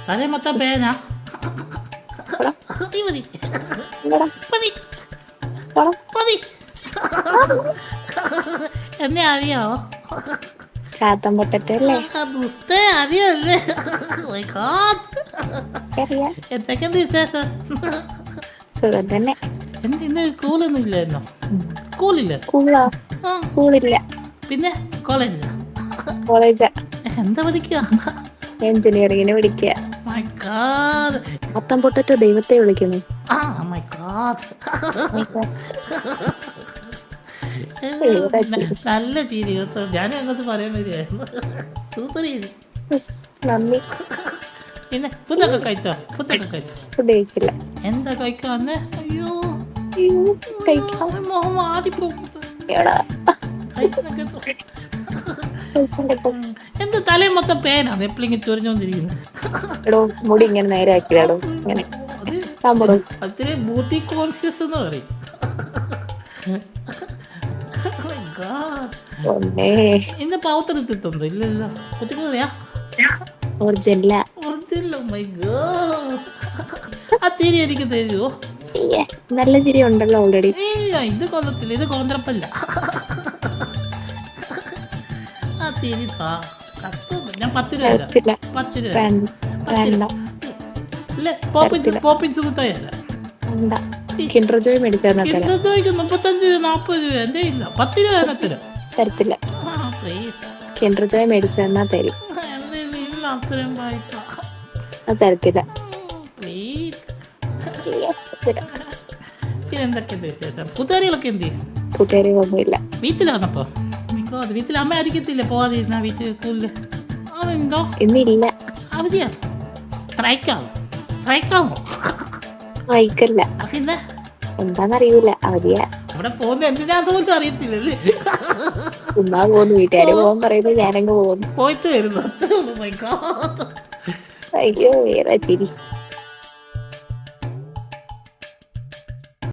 തലേ മൊത്തം പേനാ. മതി മതി മതി മതി. എന്നെ അറിയാവോ? ചാത്തൻ പൊട്ടറ്റല്ലേ? ദുഷ്ടേ അറിയല്ലേ? എന്തൊക്കെയുണ്ട് വിശേഷം? സുഖം തന്നെ. എന്ത് ഇന്ന് സ്കൂളൊന്നും ഇല്ലായിരുന്നോ? സ്കൂളില്ല. സ്കൂളില്ല. പിന്നെ കോളേജിലാ? കോളേജാ. എന്താ പഠിക്കുക? എഞ്ചിനീയറിംഗിന് പഠിക്കുക. My God. ചാത്തൻ പൊട്ടറ്റോ ദൈവത്തെ വിളിക്കുന്നു. My God. നല്ല ചിരി കേട്ടോ. ഞാനും അങ്ങോട്ട് പറയാൻ വരികയായിരുന്നു. നന്ദി. പിന്നെ ഫുഡൊക്കെ കഴിച്ചോ? ഫുഡ് കഴിച്ചില്ല. എന്താ കഴിക്കാന്ന്? അയ്യോ എന്ത് തലേ മൊത്തം പേനാണ് എപ്പോഴെങ്കിലും ചൊരിഞ്ഞോണ്ടിരിക്കുന്നത്. എടോ മുടി ഇങ്ങനെ നേരെ ആക്കിയാടോ. ഇങ്ങനെ അത്രേ ബ്യൂട്ടി കോൺഷ്യസ് എന്ന് പറയും. ഇന്ന് പൗത്തെടുത്തിട്ടുണ്ടോ? ഇല്ലല്ലോ. ഒത്തിരിയാ ആ തിരി എനിക്ക് തരുമോ? നല്ല ചിരി ഉണ്ടല്ലോ ഓൾറെഡി. ഇല്ല ഇത് കൊല്ലത്തില്ല, ഇത് കോന്ത്രപ്പല്ല. ആ തിരി ഞാൻ 10 രൂപ തരാം. 10 രൂപ ഇല്ലേ? പോപ്പിൻസ് മുട്ടായല്ല. കിൻഡർ ജോയ് മേടിച്ചാൽ കിൻഡർ ജോയ്ക്ക് 35 40 രൂപ. എന്റെ ഇല്ല 10 രൂപ തരാം. തരത്തില്ല. കിൻഡർ ജോയ് മേടിച്ചു തന്നാ തരും. തരത്തില്ല. കൂട്ടുകാരികളൊക്കെ എന്ത് ചെയ്യും? കൂട്ടുകാരികളൊന്നുമില്ല. വീട്ടിലാണപ്പോ? വീട്ടിൽ അമ്മ അടിക്കത്തില്ല പോവാതിരുന്ന വീട്ടിൽ സ്കൂളില്? അതെന്തോ ഇന്നില്ല. അവധിയാ? സ്ട്രൈക്കാമോ? സ്ട്രൈക്കല്ല. പിന്നെ എന്താന്നറിയൂല. അവധിയാ. അവിടെ പോകുന്ന എന്തിനാന്ന് അറിയത്തില്ലല്ലേ? ചുമ്മാ പോകുന്നു. വീട്ടുകാര് പോകാൻ പറയുന്നത് ഞാനങ്ങ് പോകുന്നു. പോയിട്ട് വരുന്നു. അയ്യോ വേറെ ചിരി.